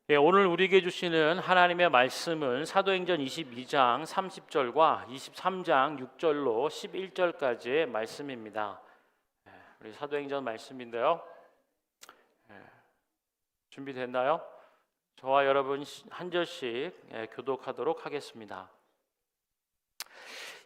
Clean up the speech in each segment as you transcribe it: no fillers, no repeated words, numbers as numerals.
오늘 우리에게 주시는 하나님의 말씀은 사도행전 22장 30절과 23장 6절로 11절까지의 말씀입니다. 우리 사도행전 말씀인데요. 준비됐나요? 저와 여러분 한 절씩 교독하도록 하겠습니다.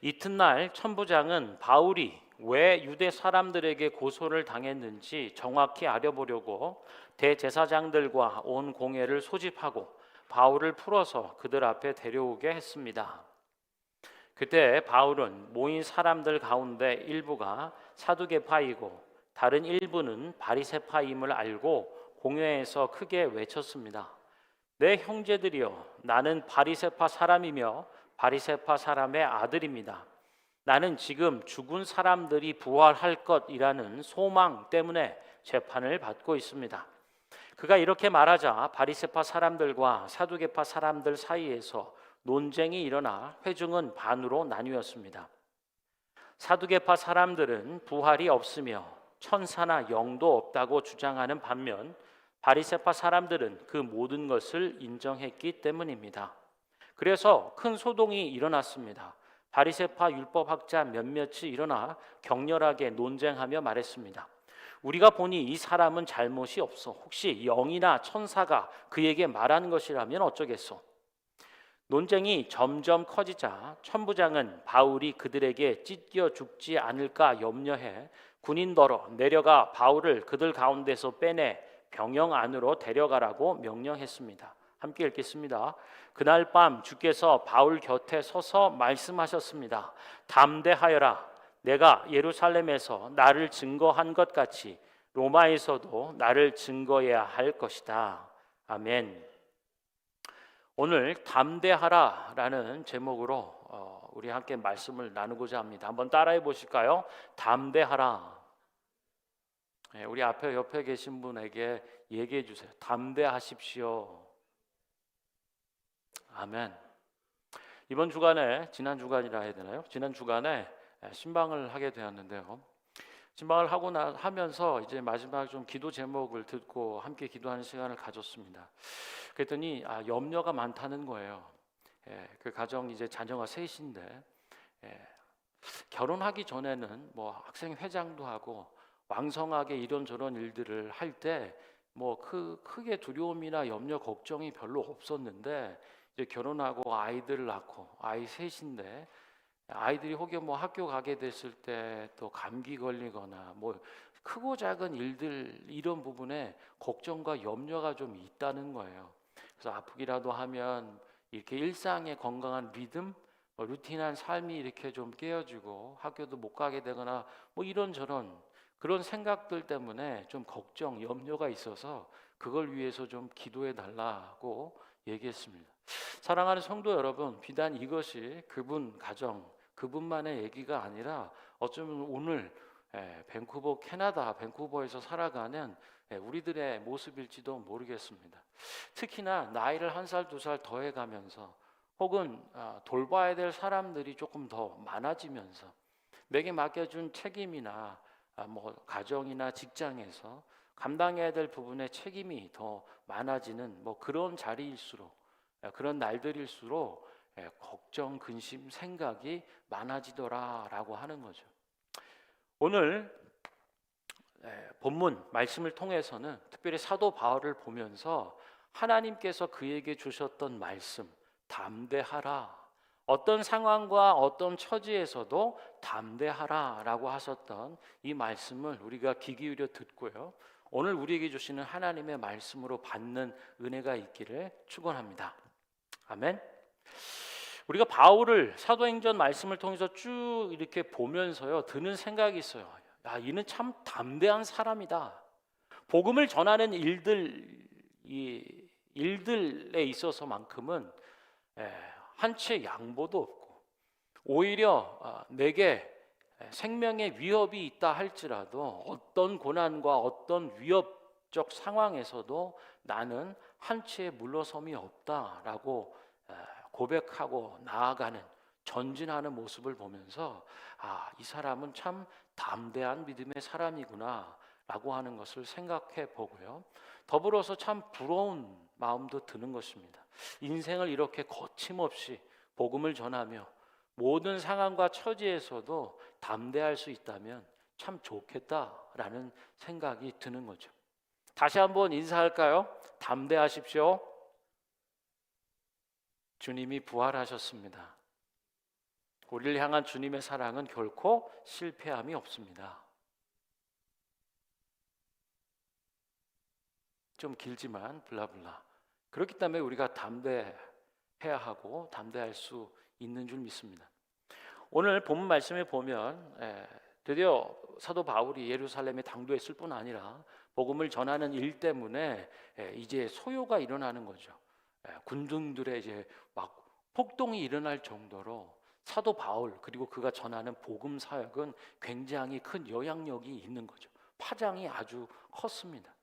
이튿날 천부장은 바울이 왜 유대 사람들에게 고소를 당했는지 정확히 알아보려고 대제사장들과 온 공회를 소집하고 바울을 풀어서 그들 앞에 데려오게 했습니다. 그때 바울은 모인 사람들 가운데 일부가 사두개파이고 다른 일부는 바리새파임을 알고 공회에서 크게 외쳤습니다. 내 형제들이여, 나는 바리새파 사람이며 바리새파 사람의 아들입니다. 나는 지금 죽은 사람들이 부활할 것이라는 소망 때문에 재판을 받고 있습니다. 그가 이렇게 말하자 바리새파 사람들과 사두개파 사람들 사이에서 논쟁이 일어나 회중은 반으로 나뉘었습니다. 사두개파 사람들은 부활이 없으며 천사나 영도 없다고 주장하는 반면 바리새파 사람들은 그 모든 것을 인정했기 때문입니다. 그래서 큰 소동이 일어났습니다. 바리새파 율법학자 몇몇이 일어나 격렬하게 논쟁하며 말했습니다. 우리가 보니 이 사람은 잘못이 없어. 혹시 영이나 천사가 그에게 말하는 것이라면 어쩌겠소? 논쟁이 점점 커지자 천부장은 바울이 그들에게 찢겨 죽지 않을까 염려해 군인더러 내려가 바울을 그들 가운데서 빼내 병영 안으로 데려가라고 명령했습니다. 함께 읽겠습니다. 그날 밤 주께서 바울 곁에 서서 말씀하셨습니다. 담대하여라. 내가 예루살렘에서 나를 증거한 것 같이 로마에서도 나를 증거해야 할 것이다. 아멘. 오늘 담대하라라는 제목으로 우리 함께 말씀을 나누고자 합니다. 한번 따라해 보실까요? 담대하라. 우리 앞에 옆에 계신 분에게 얘기해 주세요. 담대하십시오. 아멘. 이번 주간에, 지난 주간이라 해야 되나요? 지난 주간에 신방을 하게 되었는데요. 신방을 하면서 이제 마지막 좀 기도 제목을 듣고 함께 기도하는 시간을 가졌습니다. 그랬더니 염려가 많다는 거예요. 그 가정 이제 자녀가 셋인데 결혼하기 전에는 뭐 학생 회장도 하고 왕성하게 이런저런 일들을 할 때 뭐 크게 두려움이나 염려 걱정이 별로 없었는데 이제 결혼하고 아이들을 낳고 아이 셋인데 아이들이 혹여 뭐 학교 가게 됐을 때 또 감기 걸리거나 뭐 크고 작은 일들 이런 부분에 걱정과 염려가 좀 있다는 거예요. 그래서 아프기라도 하면 이렇게 일상의 건강한 리듬, 루틴한 삶이 이렇게 좀 깨어지고 학교도 못 가게 되거나 뭐 이런저런 그런 생각들 때문에 좀 걱정, 염려가 있어서 그걸 위해서 좀 기도해 달라고 얘기했습니다. 사랑하는 성도 여러분, 비단 이것이 그분 가정, 그분만의 얘기가 아니라 어쩌면 오늘 밴쿠버, 캐나다 밴쿠버에서 살아가는 우리들의 모습일지도 모르겠습니다. 특히나 나이를 한 살, 두 살 더해가면서 혹은 돌봐야 될 사람들이 조금 더 많아지면서 내게 맡겨준 책임이나 뭐 가정이나 직장에서 감당해야 될 부분의 책임이 더 많아지는 뭐 그런 자리일수록 그런 날들일수록 걱정, 근심, 생각이 많아지더라라고 하는 거죠. 오늘 본문 말씀을 통해서는 특별히 사도 바울을 보면서 하나님께서 그에게 주셨던 말씀, 담대하라. 어떤 상황과 어떤 처지에서도 담대하라라고 하셨던 이 말씀을 우리가 귀 기울여 듣고요. 오늘 우리에게 주시는 하나님의 말씀으로 받는 은혜가 있기를 축원합니다. 아멘. 우리가 바울을 사도행전 말씀을 통해서 쭉 이렇게 보면서요 드는 생각이 있어요. 이는 참 담대한 사람이다. 복음을 전하는 일들에 있어서만큼은 한치의 양보도 없고 오히려 내게 생명의 위협이 있다 할지라도 어떤 고난과 어떤 위협적 상황에서도 나는 한치의 물러섬이 없다라고 고백하고 나아가는 전진하는 모습을 보면서 이 사람은 참 담대한 믿음의 사람이구나 라고 하는 것을 생각해 보고요. 더불어서 참 부러운 마음도 드는 것입니다. 인생을 이렇게 거침없이 복음을 전하며 모든 상황과 처지에서도 담대할 수 있다면 참 좋겠다라는 생각이 드는 거죠. 다시 한번 인사할까요? 담대하십시오. 주님이 부활하셨습니다. 우리를 향한 주님의 사랑은 결코 실패함이 없습니다. 좀 길지만 블라블라. 그렇기 때문에 우리가 담대해야 하고 담대할 수 있는 줄 믿습니다. 오늘 본문 말씀에 보면 드디어 사도 바울이 예루살렘에 당도했을 뿐 아니라 복음을 전하는 일 때문에 이제 소요가 일어나는 거죠. 군중들의 이제 막 폭동이 일어날 정도로 사도 바울 그리고 그가 전하는 복음 사역은 굉장히 큰 영향력이 있는 거죠. 파장이 아주 컸습니다.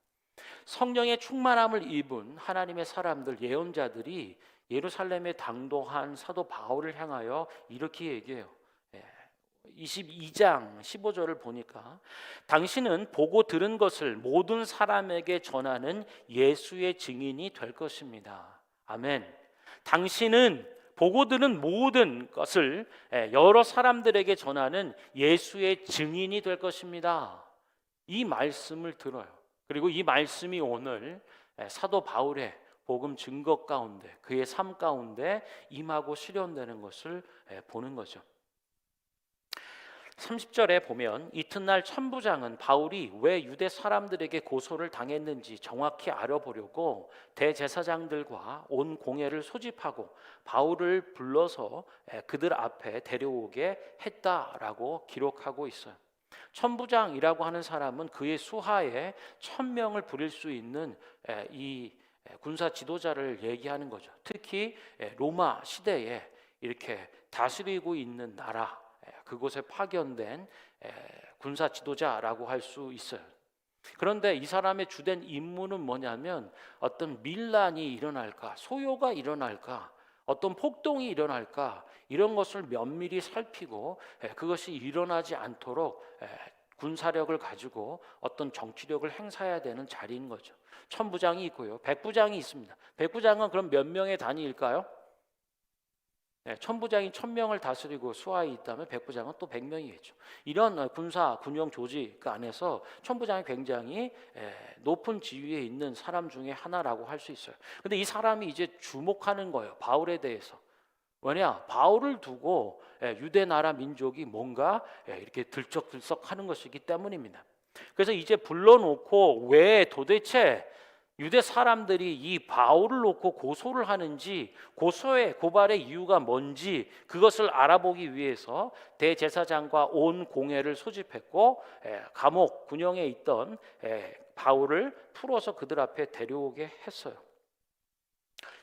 성령의 충만함을 입은 하나님의 사람들, 예언자들이 예루살렘에 당도한 사도 바울을 향하여 이렇게 얘기해요. 22장 15절을 보니까 당신은 보고 들은 것을 모든 사람에게 전하는 예수의 증인이 될 것입니다. 아멘. 당신은 보고 들은 모든 것을 여러 사람들에게 전하는 예수의 증인이 될 것입니다. 이 말씀을 들어요. 그리고 이 말씀이 오늘 사도 바울의 복음 증거 가운데 그의 삶 가운데 임하고 실현되는 것을 보는 거죠. 30절에 보면 이튿날 천부장은 바울이 왜 유대 사람들에게 고소를 당했는지 정확히 알아보려고 대제사장들과 온 공회를 소집하고 바울을 불러서 그들 앞에 데려오게 했다라고 기록하고 있어요. 천부장이라고 하는 사람은 그의 수하에 1000명을 부릴 수 있는 이 군사 지도자를 얘기하는 거죠. 특히 로마 시대에 이렇게 다스리고 있는 나라 그곳에 파견된 군사 지도자라고 할 수 있어요. 그런데 이 사람의 주된 임무는 뭐냐면 어떤 밀란이 일어날까, 소요가 일어날까, 어떤 폭동이 일어날까 이런 것을 면밀히 살피고 그것이 일어나지 않도록 군사력을 가지고 어떤 정치력을 행사해야 되는 자리인 거죠. 천부장이 있고요, 백부장이 있습니다. 백부장은 그럼 몇 명의 단위일까요? 천부장이 1000명을 다스리고 수하에 있다면 백부장은 또 100명이겠죠. 이런 군사 군용 조직 안에서 천부장이 굉장히 높은 지위에 있는 사람 중에 하나라고 할 수 있어요. 근데 이 사람이 이제 주목하는 거예요. 바울에 대해서. 왜냐? 바울을 두고 유대 나라 민족이 뭔가 이렇게 들썩들썩하는 것이기 때문입니다. 그래서 이제 불러놓고 왜 도대체 유대 사람들이 이 바울을 놓고 고소를 하는지, 고발의 이유가 뭔지 그것을 알아보기 위해서 대제사장과 온 공회를 소집했고 감옥 군형에 있던 바울을 풀어서 그들 앞에 데려오게 했어요.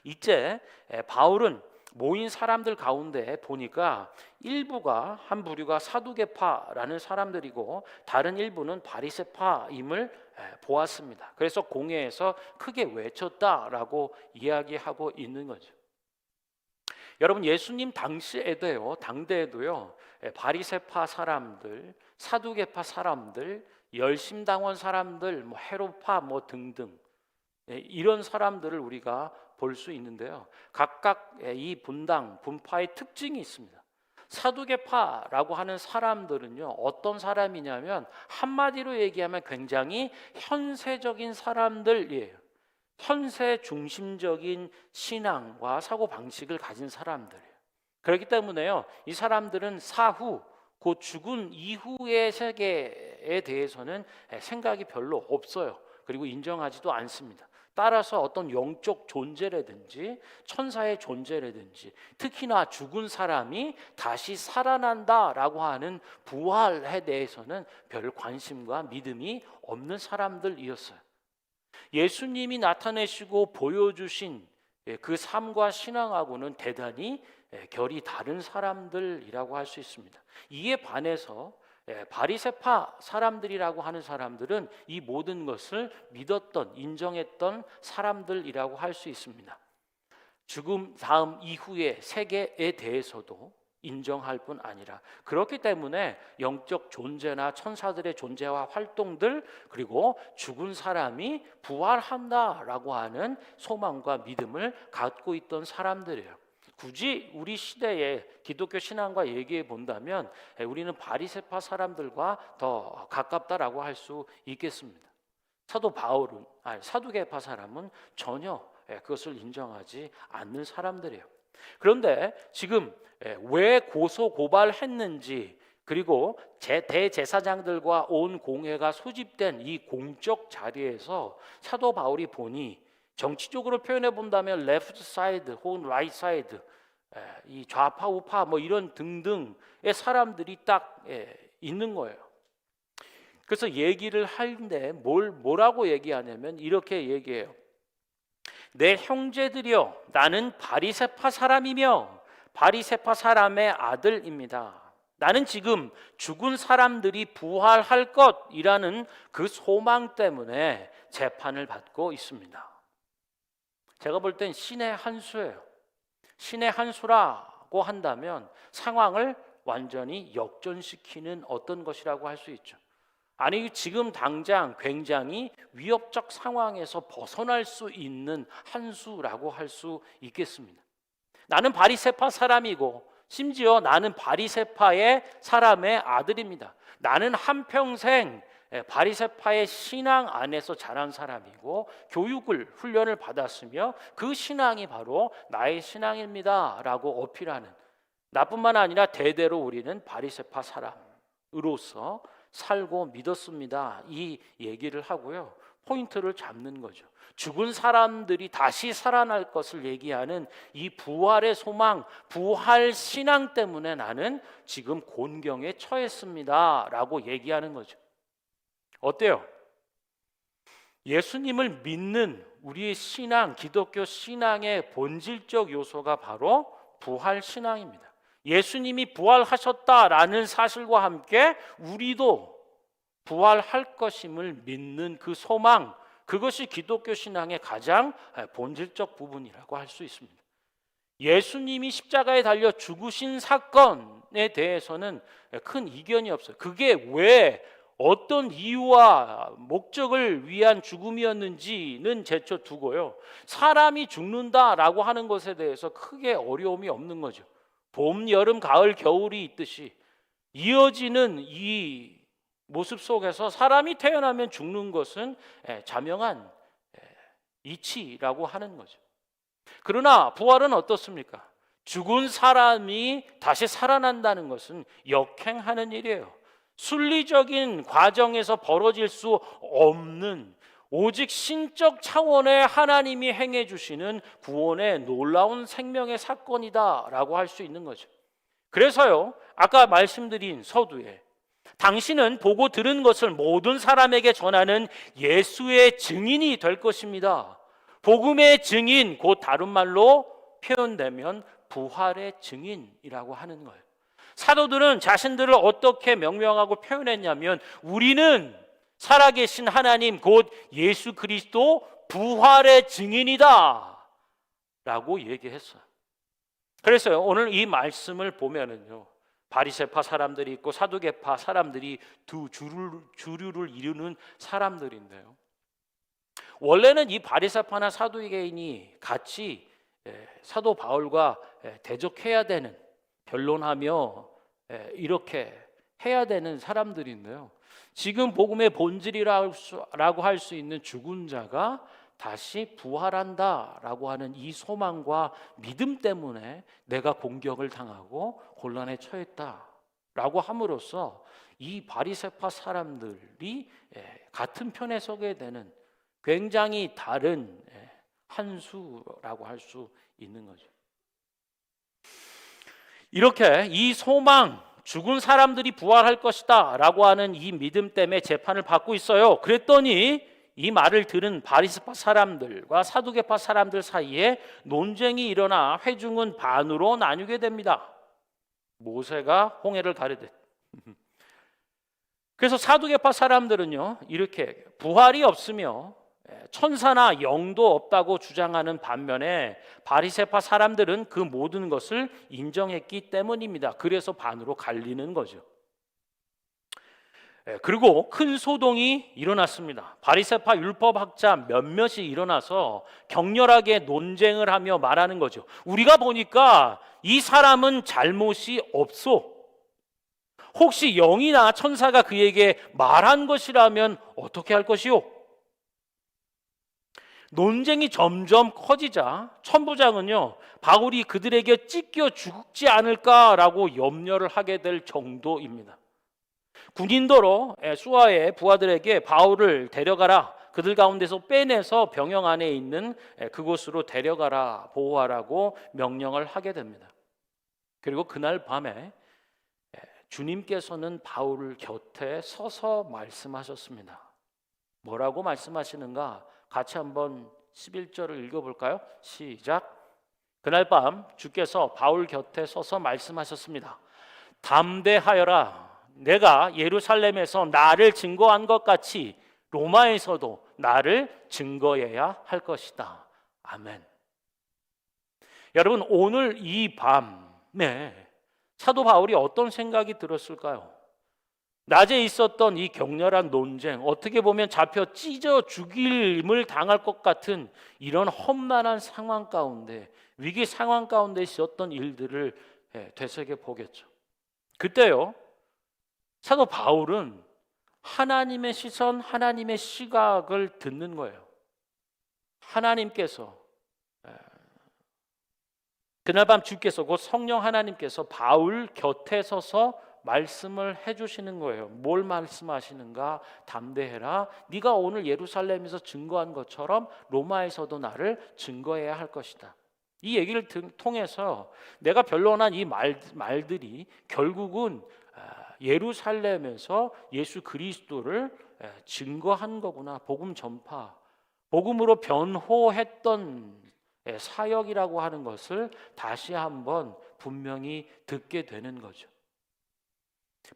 이제 바울은 모인 사람들 가운데 보니까 일부가 한 부류가 사두개파라는 사람들이고 다른 일부는 바리새파임을 보았습니다. 그래서 공회에서 크게 외쳤다라고 이야기하고 있는 거죠. 여러분, 예수님 당시에도요, 당대에도요, 바리새파 사람들, 사두개파 사람들, 열심당원 사람들, 헤롯파 등등 이런 사람들을 우리가 볼 수 있는데요. 각각 이 분파의 특징이 있습니다. 사두개파라고 하는 사람들은요, 어떤 사람이냐면 한마디로 얘기하면 굉장히 현세적인 사람들이에요. 현세 중심적인 신앙과 사고 방식을 가진 사람들이에요. 그렇기 때문에요, 이 사람들은 사후 곧 죽은 이후의 세계에 대해서는 생각이 별로 없어요. 그리고 인정하지도 않습니다. 따라서 어떤 영적 존재라든지 천사의 존재라든지 특히나 죽은 사람이 다시 살아난다라고 하는 부활에 대해서는 별 관심과 믿음이 없는 사람들이었어요. 예수님이 나타내시고 보여주신 그 삶과 신앙하고는 대단히 결이 다른 사람들이라고 할 수 있습니다. 이에 반해서 바리새파 사람들이라고 하는 사람들은 이 모든 것을 믿었던, 인정했던 사람들이라고 할 수 있습니다. 죽음 다음 이후의 세계에 대해서도 인정할 뿐 아니라, 그렇기 때문에 영적 존재나 천사들의 존재와 활동들, 그리고 죽은 사람이 부활한다라고 하는 소망과 믿음을 갖고 있던 사람들이에요. 굳이 우리 시대의 기독교 신앙과 얘기해 본다면 우리는 바리새파 사람들과 더 가깝다라고 할 수 있겠습니다. 사두개파 사람은 전혀 그것을 인정하지 않는 사람들이에요. 그런데 지금 왜 고소 고발했는지, 그리고 대제사장들과 온 공회가 소집된 이 공적 자리에서 사도 바울이 보니, 정치적으로 표현해 본다면 레프트 사이드 혹은 라이트 사이드, 이 좌파 우파 뭐 이런 등등의 사람들이 딱 있는 거예요. 그래서 얘기를 하는데 뭐라고 얘기하냐면 이렇게 얘기해요. 내 형제들이여, 나는 바리새파 사람이며 바리새파 사람의 아들입니다. 나는 지금 죽은 사람들이 부활할 것이라는 그 소망 때문에 재판을 받고 있습니다. 제가 볼 땐 신의 한 수예요. 신의 한 수라고 한다면 상황을 완전히 역전시키는 어떤 것이라고 할 수 있죠. 아니, 지금 당장 굉장히 위협적 상황에서 벗어날 수 있는 한 수라고 할 수 있겠습니다. 나는 바리새파 사람이고, 심지어 나는 바리새파의 사람의 아들입니다. 나는 한평생 바리새파의 신앙 안에서 자란 사람이고 훈련을 받았으며 그 신앙이 바로 나의 신앙입니다 라고 어필하는, 나뿐만 아니라 대대로 우리는 바리새파 사람으로서 살고 믿었습니다, 이 얘기를 하고요, 포인트를 잡는 거죠. 죽은 사람들이 다시 살아날 것을 얘기하는 이 부활의 소망, 부활 신앙 때문에 나는 지금 곤경에 처했습니다 라고 얘기하는 거죠. 어때요? 예수님을 믿는 우리의 신앙, 기독교 신앙의 본질적 요소가 바로 부활 신앙입니다. 예수님이 부활하셨다라는 사실과 함께 우리도 부활할 것임을 믿는 그 소망, 그것이 기독교 신앙의 가장 본질적 부분이라고 할 수 있습니다. 예수님이 십자가에 달려 죽으신 사건에 대해서는 큰 이견이 없어요. 그게 왜 어떤 이유와 목적을 위한 죽음이었는지는 제쳐두고요, 사람이 죽는다라고 하는 것에 대해서 크게 어려움이 없는 거죠. 봄, 여름, 가을, 겨울이 있듯이 이어지는 이 모습 속에서 사람이 태어나면 죽는 것은 자명한 이치라고 하는 거죠. 그러나 부활은 어떻습니까? 죽은 사람이 다시 살아난다는 것은 역행하는 일이에요. 순리적인 과정에서 벌어질 수 없는, 오직 신적 차원의 하나님이 행해 주시는 구원의 놀라운 생명의 사건이다라고 할 수 있는 거죠. 그래서요, 아까 말씀드린 서두에 당신은 보고 들은 것을 모든 사람에게 전하는 예수의 증인이 될 것입니다. 복음의 증인, 곧 다른 말로 표현되면 부활의 증인이라고 하는 거예요. 사도들은 자신들을 어떻게 명명하고 표현했냐면, 우리는 살아계신 하나님 곧 예수 그리스도 부활의 증인이다 라고 얘기했어요. 그래서 오늘 이 말씀을 보면은요, 바리새파 사람들이 있고 사두개파 사람들이 두 주류를 이루는 사람들인데요, 원래는 이 바리새파나 사두개인이 같이 사도 바울과 대적해야 되는, 변론하며 이렇게 해야 되는 사람들인데요, 지금 복음의 본질이라고 할 수 있는 죽은 자가 다시 부활한다라고 하는 이 소망과 믿음 때문에 내가 공격을 당하고 곤란에 처했다라고 함으로써 이 바리새파 사람들이 같은 편에 서게 되는 굉장히 다른 한 수라고 할 수 있는 거죠. 이렇게 이 소망, 죽은 사람들이 부활할 것이다 라고 하는 이 믿음 때문에 재판을 받고 있어요. 그랬더니 이 말을 들은 바리새파 사람들과 사두개파 사람들 사이에 논쟁이 일어나 회중은 반으로 나뉘게 됩니다. 모세가 홍해를 가르듯. 그래서 사두개파 사람들은요, 이렇게 부활이 없으며 천사나 영도 없다고 주장하는 반면에 바리새파 사람들은 그 모든 것을 인정했기 때문입니다. 그래서 반으로 갈리는 거죠. 그리고 큰 소동이 일어났습니다. 바리새파 율법학자 몇몇이 일어나서 격렬하게 논쟁을 하며 말하는 거죠. 우리가 보니까 이 사람은 잘못이 없어. 혹시 영이나 천사가 그에게 말한 것이라면 어떻게 할 것이요? 논쟁이 점점 커지자 천부장은요, 바울이 그들에게 찢겨 죽지 않을까라고 염려를 하게 될 정도입니다. 군인도로 수하의 부하들에게 바울을 데려가라, 그들 가운데서 빼내서 병영 안에 있는 그곳으로 데려가라, 보호하라고 명령을 하게 됩니다. 그리고 그날 밤에 주님께서는 바울 곁에 서서 말씀하셨습니다. 뭐라고 말씀하시는가? 같이 한번 11절을 읽어볼까요? 시작. 그날 밤 주께서 바울 곁에 서서 말씀하셨습니다. 담대하여라. 내가 예루살렘에서 나를 증거한 것 같이 로마에서도 나를 증거해야 할 것이다. 아멘. 여러분, 오늘 이 밤에 사도 바울이 어떤 생각이 들었을까요? 낮에 있었던 이 격렬한 논쟁, 어떻게 보면 잡혀 찢어 죽임을 당할 것 같은 이런 험난한 상황 가운데, 위기 상황 가운데 있었던 일들을 되새겨 보겠죠. 그때요, 사도 바울은 하나님의 시선, 하나님의 시각을 듣는 거예요. 하나님께서, 그날 밤 주께서, 곧 성령 하나님께서 바울 곁에 서서 말씀을 해주시는 거예요. 뭘 말씀하시는가? 담대해라. 네가 오늘 예루살렘에서 증거한 것처럼 로마에서도 나를 증거해야 할 것이다. 이 얘기를 통해서 내가 변론한 이 말들이 결국은 예루살렘에서 예수 그리스도를 증거한 거구나. 복음 전파, 복음으로 변호했던 사역이라고 하는 것을 다시 한번 분명히 듣게 되는 거죠.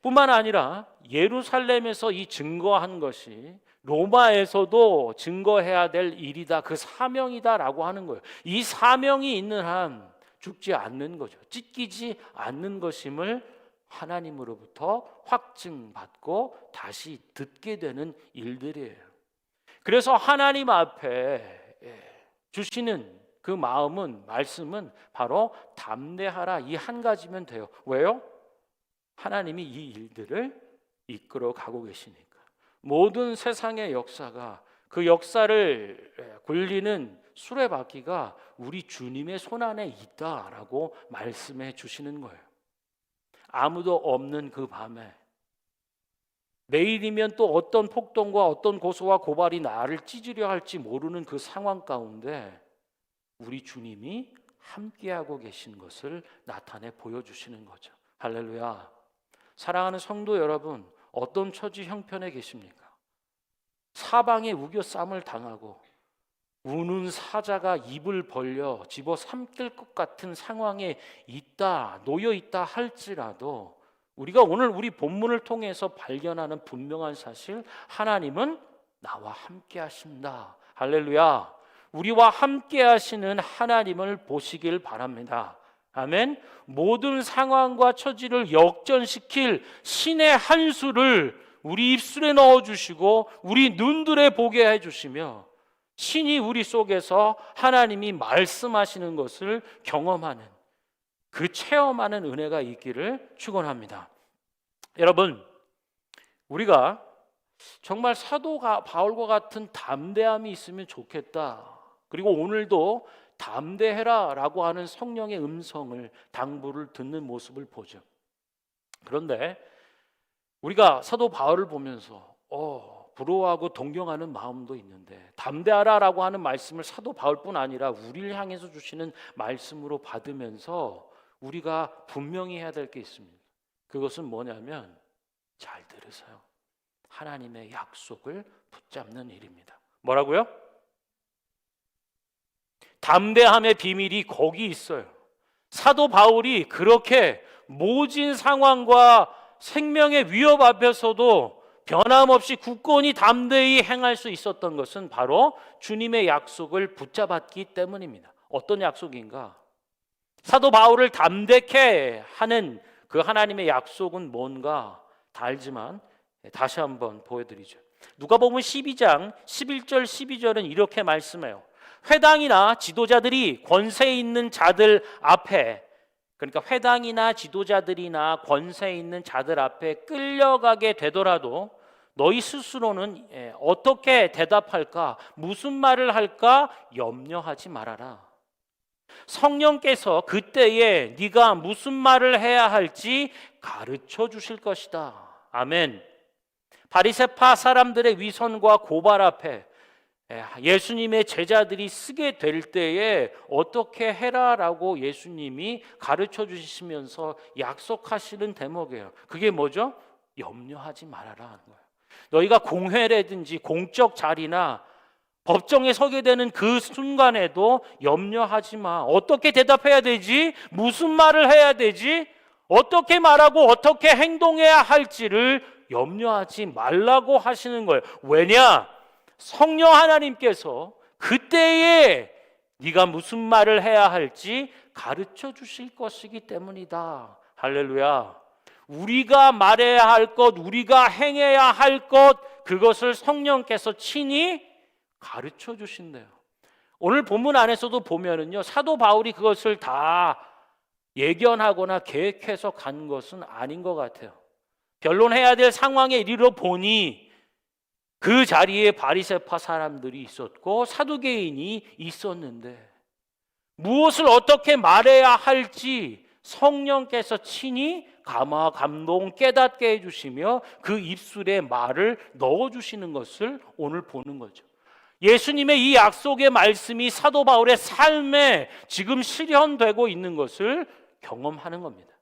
뿐만 아니라 예루살렘에서 이 증거한 것이 로마에서도 증거해야 될 일이다, 그 사명이다라고 하는 거예요. 이 사명이 있는 한 죽지 않는 거죠. 찢기지 않는 것임을 하나님으로부터 확증받고 다시 듣게 되는 일들이에요. 그래서 하나님 앞에 주시는 그 마음은, 말씀은 바로 담대하라, 이 한 가지면 돼요. 왜요? 하나님이 이 일들을 이끌어 가고 계시니까. 모든 세상의 역사가, 그 역사를 굴리는 수레바퀴가 우리 주님의 손안에 있다라고 말씀해 주시는 거예요. 아무도 없는 그 밤에, 내일이면 또 어떤 폭동과 어떤 고소와 고발이 나를 찢으려 할지 모르는 그 상황 가운데 우리 주님이 함께하고 계신 것을 나타내 보여주시는 거죠. 할렐루야. 사랑하는 성도 여러분, 어떤 처지 형편에 계십니까? 사방에 우겨쌈을 당하고 우는 사자가 입을 벌려 집어삼킬 것 같은 상황에 있다, 놓여 있다 할지라도 우리가 오늘 우리 본문을 통해서 발견하는 분명한 사실, 하나님은 나와 함께 하신다. 할렐루야. 우리와 함께 하시는 하나님을 보시길 바랍니다. 아멘. 모든 상황과 처지를 역전시킬 신의 한 수를 우리 입술에 넣어주시고 우리 눈들에 보게 해주시며 신이 우리 속에서 하나님이 말씀하시는 것을 경험하는, 그 체험하는 은혜가 있기를 축원합니다. 여러분, 우리가 정말 사도 바울과 같은 담대함이 있으면 좋겠다. 그리고 오늘도 담대해라 라고 하는 성령의 음성을, 당부를 듣는 모습을 보죠. 그런데 우리가 사도 바울을 보면서 부러워하고 동경하는 마음도 있는데, 담대하라 라고 하는 말씀을 사도 바울뿐 아니라 우리를 향해서 주시는 말씀으로 받으면서 우리가 분명히 해야 될 게 있습니다. 그것은 뭐냐면, 잘 들으세요. 하나님의 약속을 붙잡는 일입니다. 뭐라고요? 담대함의 비밀이 거기 있어요. 사도 바울이 그렇게 모진 상황과 생명의 위협 앞에서도 변함없이 굳건히 담대히 행할 수 있었던 것은 바로 주님의 약속을 붙잡았기 때문입니다. 어떤 약속인가? 사도 바울을 담대케 하는 그 하나님의 약속은 뭔가 다 알지만 다시 한번 보여드리죠. 누가복음 12장 11절 12절은 이렇게 말씀해요. 회당이나 지도자들이 권세 있는 자들 앞에, 그러니까 회당이나 지도자들이나 권세 있는 자들 앞에 끌려가게 되더라도 너희 스스로는 어떻게 대답할까, 무슨 말을 할까 염려하지 말아라. 성령께서 그때에 네가 무슨 말을 해야 할지 가르쳐 주실 것이다. 아멘. 바리새파 사람들의 위선과 고발 앞에 예수님의 제자들이 쓰게 될 때에 어떻게 해라라고 예수님이 가르쳐 주시면서 약속하시는 대목이에요. 그게 뭐죠? 염려하지 말아라 하는 거예요. 너희가 공회라든지 공적 자리나 법정에 서게 되는 그 순간에도 염려하지 마. 어떻게 대답해야 되지? 무슨 말을 해야 되지? 어떻게 말하고 어떻게 행동해야 할지를 염려하지 말라고 하시는 거예요. 왜냐? 성령 하나님께서 그때에 네가 무슨 말을 해야 할지 가르쳐 주실 것이기 때문이다. 할렐루야. 우리가 말해야 할 것, 우리가 행해야 할 것, 그것을 성령께서 친히 가르쳐 주신대요. 오늘 본문 안에서도 보면은요, 사도 바울이 그것을 다 예견하거나 계획해서 간 것은 아닌 것 같아요. 변론해야 될 상황에 이르러 보니 그 자리에 바리새파 사람들이 있었고 사두개인이 있었는데 무엇을 어떻게 말해야 할지 성령께서 친히 감화 감동 깨닫게 해주시며 그 입술에 말을 넣어주시는 것을 오늘 보는 거죠. 예수님의 이 약속의 말씀이 사도 바울의 삶에 지금 실현되고 있는 것을 경험하는 겁니다.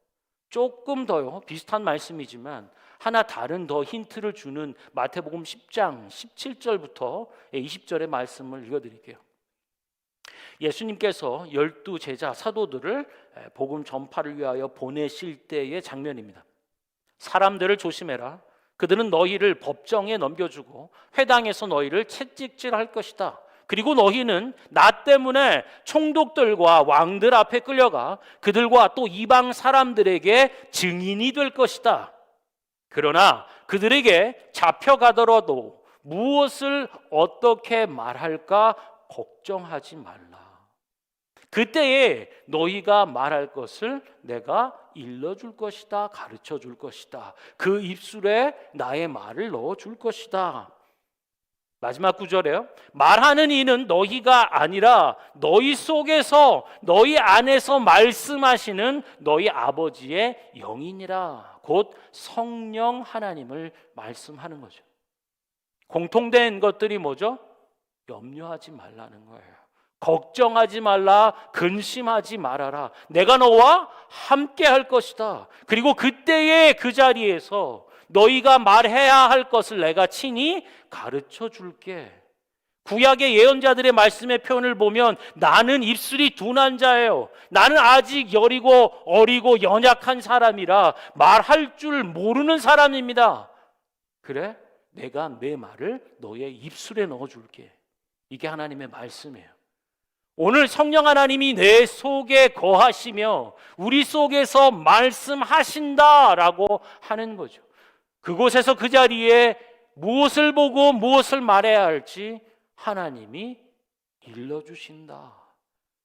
조금 더요, 비슷한 말씀이지만 하나 다른 더 힌트를 주는 마태복음 10장 17절부터 20절의 말씀을 읽어드릴게요. 예수님께서 12 제자 사도들을 복음 전파를 위하여 보내실 때의 장면입니다. 사람들을 조심해라. 그들은 너희를 법정에 넘겨주고 회당에서 너희를 채찍질할 것이다. 그리고 너희는 나 때문에 총독들과 왕들 앞에 끌려가 그들과 또 이방 사람들에게 증인이 될 것이다. 그러나 그들에게 잡혀가더라도 무엇을 어떻게 말할까 걱정하지 말라. 그때에 너희가 말할 것을 내가 일러줄 것이다. 가르쳐 줄 것이다. 그 입술에 나의 말을 넣어줄 것이다. 마지막 구절에요. 말하는 이는 너희가 아니라 너희 속에서 너희 안에서 말씀하시는 너희 아버지의 영이니라. 곧 성령 하나님을 말씀하는 거죠. 공통된 것들이 뭐죠? 염려하지 말라는 거예요. 걱정하지 말라, 근심하지 말아라. 내가 너와 함께 할 것이다. 그리고 그때의 그 자리에서 너희가 말해야 할 것을 내가 친히 가르쳐 줄게. 구약의 예언자들의 말씀의 표현을 보면 나는 입술이 둔한 자예요. 나는 아직 여리고 어리고 연약한 사람이라 말할 줄 모르는 사람입니다. 그래? 내가 내 말을 너의 입술에 넣어줄게. 이게 하나님의 말씀이에요. 오늘 성령 하나님이 내 속에 거하시며 우리 속에서 말씀하신다라고 하는 거죠. 그곳에서 그 자리에 무엇을 보고 무엇을 말해야 할지 하나님이 일러주신다.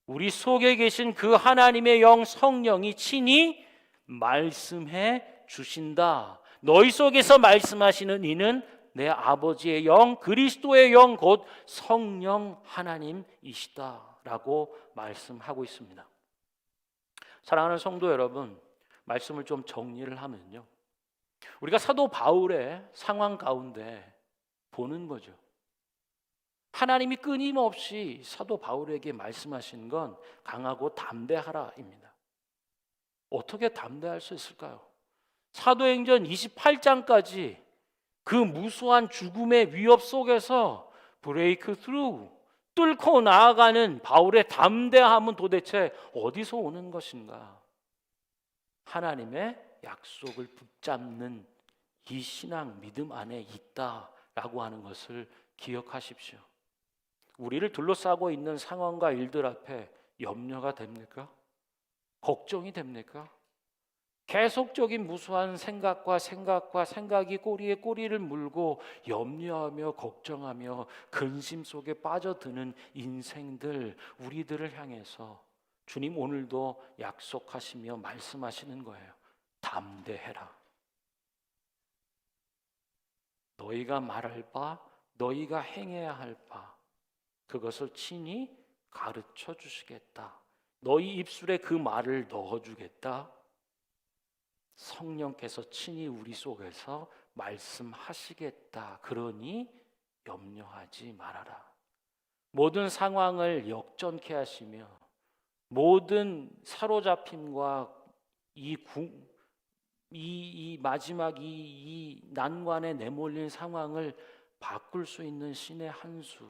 우리 속에 계신 그 하나님의 영 성령이 친히 말씀해 주신다. 너희 속에서 말씀하시는 이는 내 아버지의 영, 그리스도의 영, 곧 성령 하나님이시다 라고 말씀하고 있습니다. 사랑하는 성도 여러분, 말씀을 좀 정리를 하면요, 우리가 사도 바울의 상황 가운데 보는 거죠. 하나님이 끊임없이 사도 바울에게 말씀하신 건 강하고 담대하라입니다. 어떻게 담대할 수 있을까요? 사도행전 28장까지 그 무수한 죽음의 위협 속에서 브레이크 스루, 뚫고 나아가는 바울의 담대함은 도대체 어디서 오는 것인가? 하나님의 약속을 붙잡는 이 신앙 믿음 안에 있다라고 하는 것을 기억하십시오. 우리를 둘러싸고 있는 상황과 일들 앞에 염려가 됩니까? 걱정이 됩니까? 계속적인 무수한 생각과 생각이 꼬리에 꼬리를 물고 염려하며 걱정하며 근심 속에 빠져드는 인생들, 우리들을 향해서 주님 오늘도 약속하시며 말씀하시는 거예요. 담대해라. 너희가 말할 바, 너희가 행해야 할 바, 그것을 친히 가르쳐 주시겠다. 너희 입술에 그 말을 넣어주겠다. 성령께서 친히 우리 속에서 말씀하시겠다. 그러니 염려하지 말아라. 모든 상황을 역전케 하시며 모든 사로잡힘과 마지막 이 난관에 내몰린 상황을 바꿀 수 있는 신의 한 수,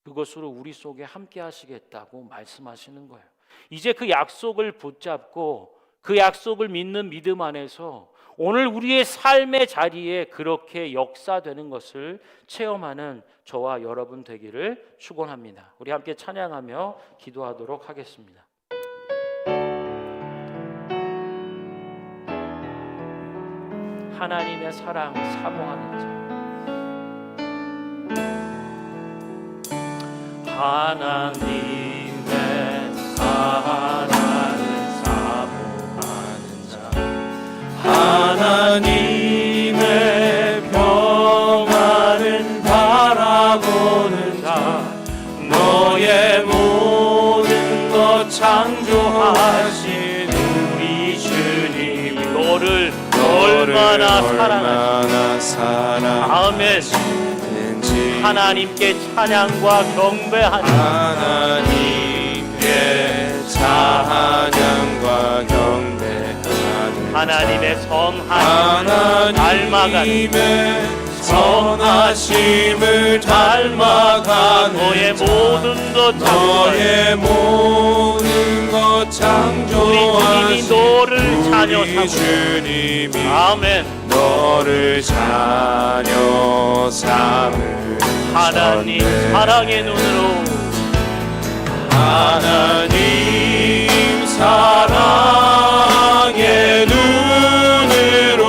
그것으로 우리 속에 함께 하시겠다고 말씀하시는 거예요. 이제 그 약속을 붙잡고 그 약속을 믿는 믿음 안에서 오늘 우리의 삶의 자리에 그렇게 역사되는 것을 체험하는 저와 여러분 되기를 축원합니다. 우리 함께 찬양하며 기도하도록 하겠습니다. 하나님의 사랑 사모하는 자, 하나님의 사랑을 사모하는 자, 하나님의 평안을 바라보는 자, 너의 모든 것 창조하신 우리 주님, 너를 얼마나 사랑하시는지 하나님께 찬양과 경배하는 하나님께 찬양과 경배하는 하나님의 선하심을 닮아가는 선하심을 닮아가는 너의 모든 것 창조하신 우리 주님이 아멘. 너를 자녀 삼을 하나님 사랑의 눈으로 하나님 사랑의 눈으로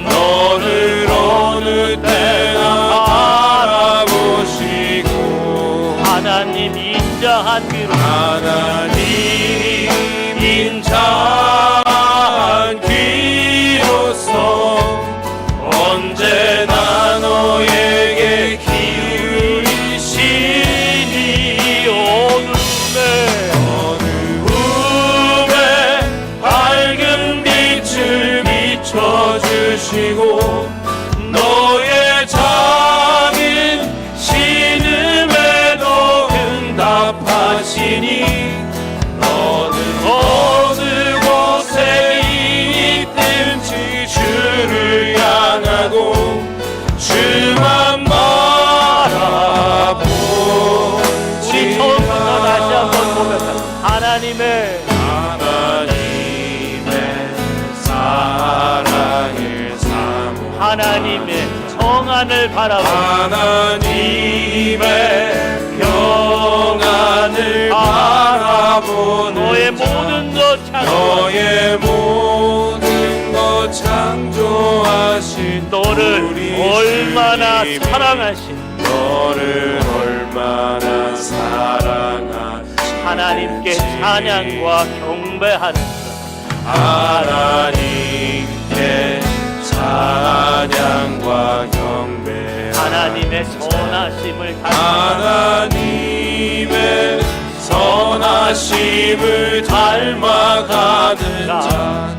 너를 어느 때나 바라보시고 하나님 인자한 귀로 하나님 인자한 귀로서 언제나 너에게 기울이시니 어두움에 밝은 빛을 비춰주시고 너의 작은 신음에도 응답하시니 너는 어느 곳에 있든지 주를 향하고 주만 바라보지. 우리 처음부터 다시 한번 고백합니다. 하나님의 사랑을 사모 하나님의 정한을 바라보고 하나님의 평안을 바라보는 너의 모든 것 너의 모든 것 창조하신 너를 우리 얼마나 주님, 사랑하신 너를 얼마나 사랑하신 하나님께 찬양과 경배하는 하나님께 찬양과 경배하는 하나님의 선하심을 하나님의 선하심을 닮아가는 자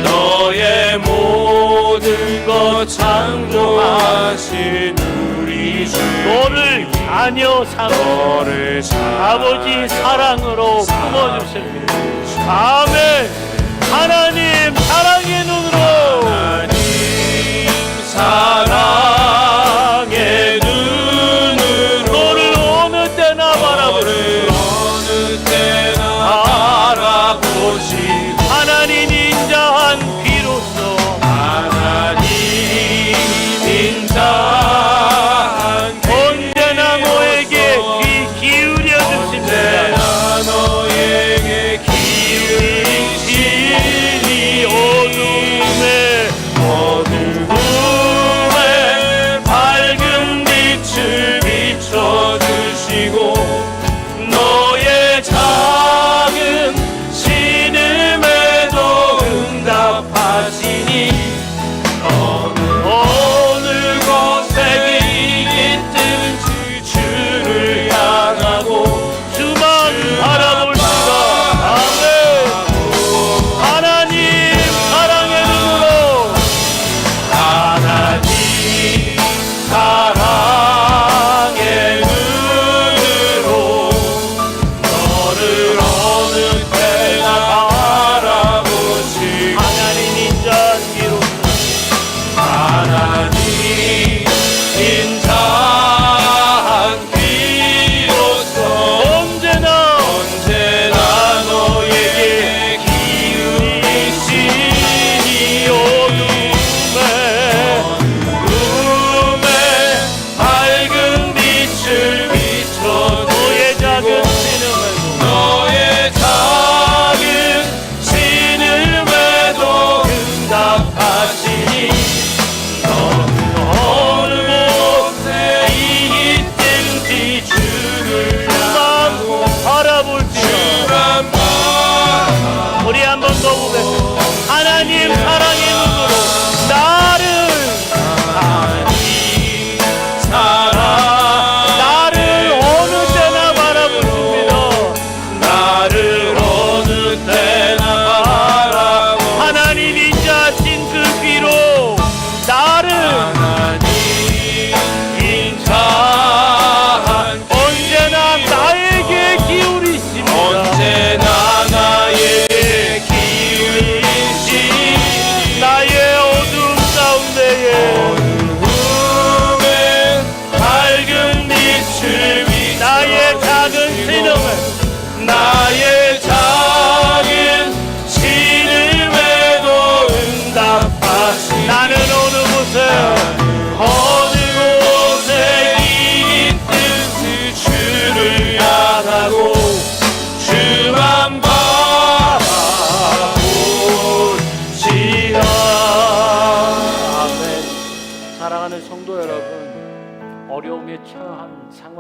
너의 모든 것 창조하신 우리 주 너를 자녀 삼아 너를 아버지 사랑으로 품어주십니다. 아멘. 하나님 사랑의 눈으로 하나님 사랑의 눈으로 너를 어느 때나 바라보시고 어느 때나 바라보시고 하나님 인자한 귀로서 하나님 인자한 언제나 너에게 귀 기울여 주십니다. 언제나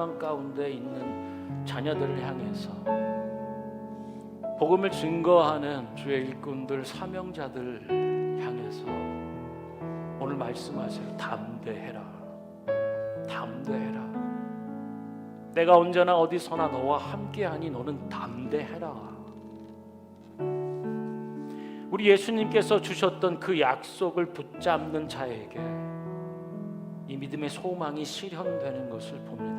상황 가운데 있는 자녀들을 향해서 복음을 증거하는 주의 일꾼들, 사명자들 향해서 오늘 말씀하세요. 담대해라. 담대해라. 내가 언제나 어디서나 너와 함께하니 너는 담대해라. 우리 예수님께서 주셨던 그 약속을 붙잡는 자에게 이 믿음의 소망이 실현되는 것을 봅니다.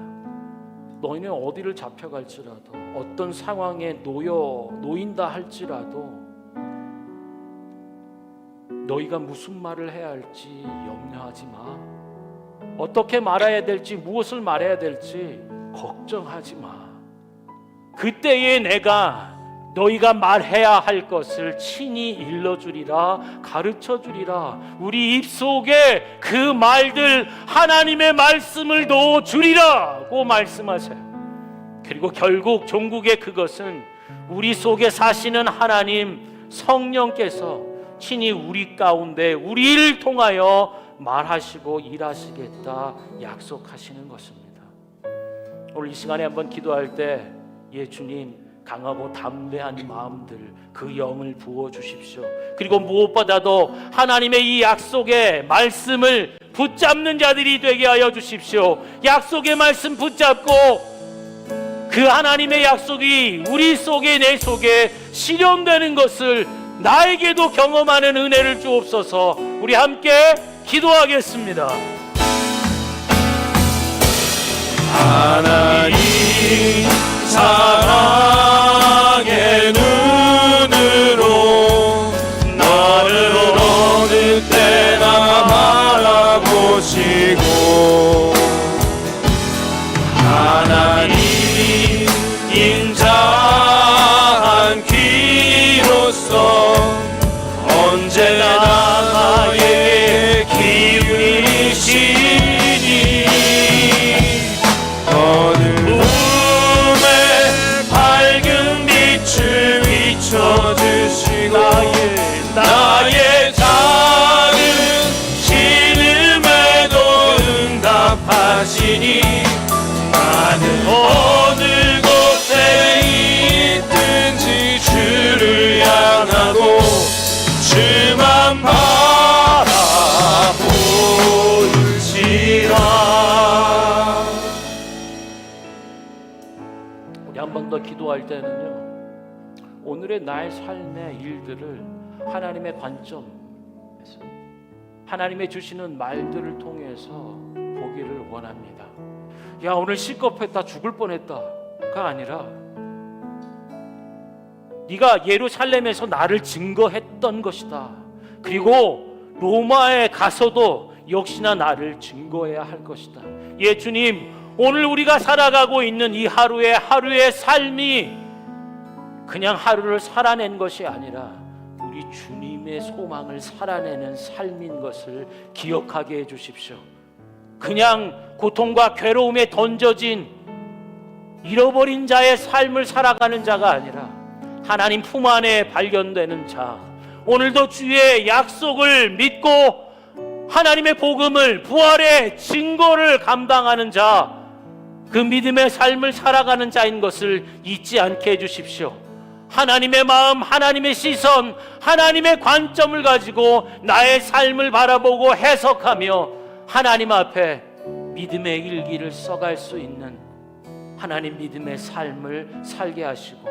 너희는 어디를 잡혀갈지라도, 어떤 상황에 놓인다 할지라도 너희가 무슨 말을 해야 할지 염려하지 마. 어떻게 말해야 될지, 무엇을 말해야 될지 걱정하지 마. 그때에 내가 너희가 말해야 할 것을 친히 일러주리라, 가르쳐주리라. 우리 입속에 그 말들, 하나님의 말씀을 넣어주리라고 말씀하세요. 그리고 결국 종국의 그것은 우리 속에 사시는 하나님 성령께서 친히 우리 가운데 우리를 통하여 말하시고 일하시겠다 약속하시는 것입니다. 오늘 이 시간에 한번 기도할 때 주님, 강하고 담대한 마음들, 그 영을 부어주십시오. 그리고 무엇보다도 하나님의 이 약속의 말씀을 붙잡는 자들이 되게 하여 주십시오. 약속의 말씀 붙잡고 그 하나님의 약속이 우리 속에, 내 속에 실현되는 것을 나에게도 경험하는 은혜를 주옵소서. 우리 함께 기도하겠습니다. 하나님 사랑의 눈으로 너를 어느 때나 바라보시고 하나님 인자한 귀로서 언제나 나에게 기울이시니 어둠에 밝은 빛을 비춰주시고 나의 작은 신음에도 응답하시니 나는 어느 곳에 있든지 주를 향하고 주만 바라볼지라. 우리 한 번 더 기도할 때는요, 오늘의 나의 삶의 일들을 하나님의 관점에서, 하나님의 주시는 말들을 통해서 보기를 원합니다. 야, 오늘 실컷했다, 죽을 뻔했다가 아니라 네가 예루살렘에서 나를 증거했던 것이다. 그리고 로마에 가서도 역시나 나를 증거해야 할 것이다. 주님, 오늘 우리가 살아가고 있는 이 하루의 삶이 그냥 하루를 살아낸 것이 아니라 우리 주님의 소망을 살아내는 삶인 것을 기억하게 해주십시오. 그냥 고통과 괴로움에 던져진 잃어버린 자의 삶을 살아가는 자가 아니라 하나님 품 안에 발견되는 자, 오늘도 주의 약속을 믿고 하나님의 복음을, 부활의 증거를 감당하는 자, 그 믿음의 삶을 살아가는 자인 것을 잊지 않게 해주십시오. 하나님의 마음, 하나님의 시선, 하나님의 관점을 가지고 나의 삶을 바라보고 해석하며 하나님 앞에 믿음의 일기를 써갈 수 있는 하나님 믿음의 삶을 살게 하시고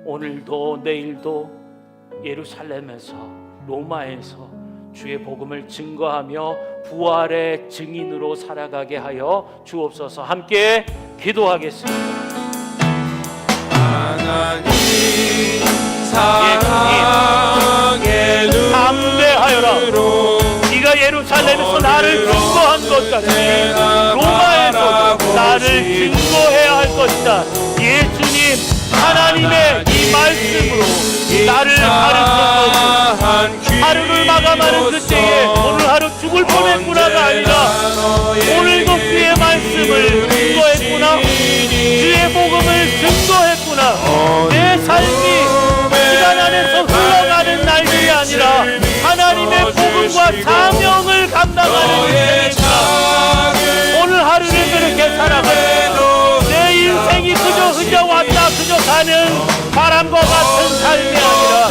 오늘도 내일도 예루살렘에서, 로마에서 주의 복음을 증거하며 부활의 증인으로 살아가게 하여 주옵소서. 함께 기도하겠습니다. 하나님 사랑의 눈으로 네가 예루살렘에서 나를 증거한 것 같이 로마에서도 나를 증거해야 할 것이다. 주님, 하나님의 이 말씀으로 나를 가르쳐주시고 하루를 마감하는 그때에 오늘 하루 죽을 뻔했구나가 아니라 오늘도 주의 말씀을 증거했구나, 주의 복음을 증거했구나. 내 삶이 시간 안에서 흘러가는 날들이 아니라 하나님의 복음과 사명을 감당하는 인생이구나. 오늘 하루를 그렇게 살아가는 흘러가는 바람과 같은 삶이 아니라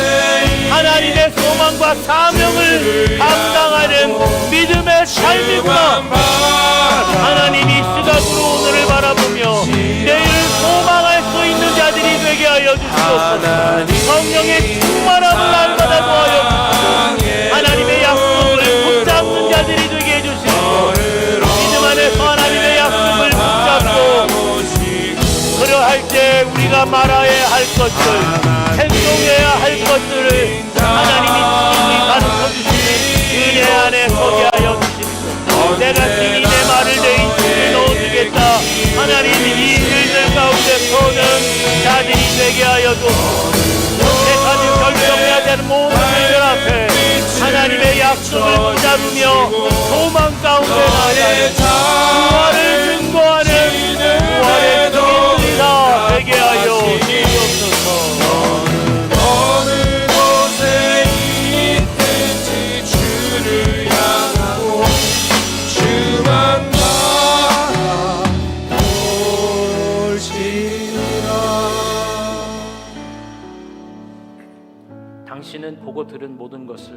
하나님의 소망과 사명을 감당하는 믿음의 삶이구나. 하나님 이 시각으로 오늘을 바라보며 내일을 소망할 수 있는 자들이 되게 하여 주시옵소서. 성령의 충만함을 날마다 도하여 주시고 하나님의 약속을 붙잡는 자들이 되게 해주시고 믿음 안에서 하나님의 약속을 붙잡고 그러할 때 우리가 말아야 할 것들, 행동해야 할 것들을 하나님이 친히 가르쳐 주시는 은혜 안에 서게 하여 주십시오. 내가 친히 내 말을 내 인생에 넣어주겠다. 하나님 이 일들 가운데 서는 자들이 되게 하여 주옵소서. 내가 결정해야 되는 모든 일들 앞에 하나님의 약속을 붙잡으며 소망 가운데 나아가는 부활을 증거하는 부활의 증인들이 다 되게 하여 주옵소서. 어느 곳에 있든지 주를 향하고 주만 바라볼지어다. 당신은 보고 들은 모든 것을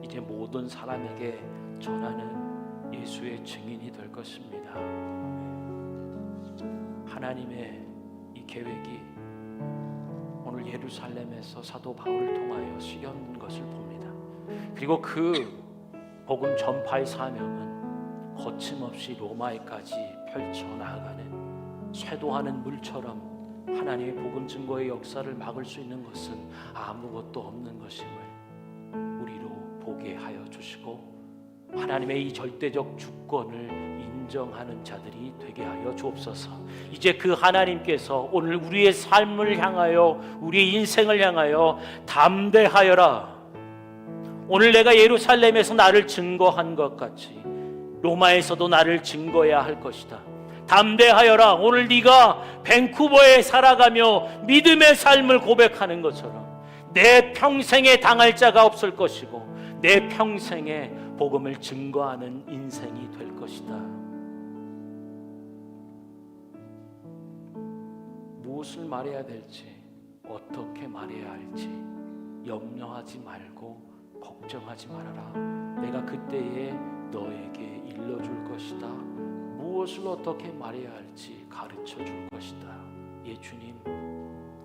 이제 모든 사람에게 전하는 예수의 증인이 될 것입니다. 하나님의 이 계획이 오늘 예루살렘에서 사도 바울을 통하여 실현된 것을 봅니다. 그리고 그 복음 전파의 사명은 거침없이 로마에까지 펼쳐나가는 쇄도하는 물처럼 하나님의 복음 증거의 역사를 막을 수 있는 것은 아무것도 없는 것임을 우리로 보게 하여 주시고 하나님의 이 절대적 주권을 인정하는 자들이 되게 하여 주옵소서. 이제 그 하나님께서 오늘 우리의 삶을 향하여 우리의 인생을 향하여 담대하여라. 오늘 내가 예루살렘에서 나를 증거한 것 같이 로마에서도 나를 증거해야 할 것이다. 담대하여라. 오늘 네가 밴쿠버에 살아가며 믿음의 삶을 고백하는 것처럼 내 평생에 당할 자가 없을 것이고 내 평생에 복음을 증거하는 인생이 될 것이다. 무엇을 말해야 될지 어떻게 말해야 할지 염려하지 말고 걱정하지 말아라. 내가 그때에 너에게 일러줄 것이다. 무엇을 어떻게 말해야 할지 가르쳐 줄 것이다. 예 주님,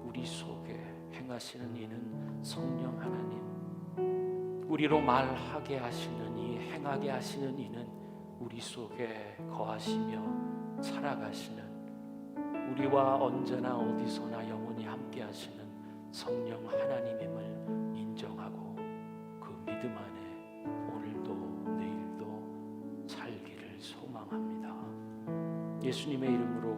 우리 속에 행하시는 이는 성령 하나님, 우리로 말하게 하시는 이 행하게 하시는 이는 우리 속에 거하시며 살아가시는 우리와 언제나 어디서나 영원히 함께 하시는 성령 하나님임을 인정하고 그 믿음 안에 오늘도 내일도 살기를 소망합니다. 예수님의 이름으로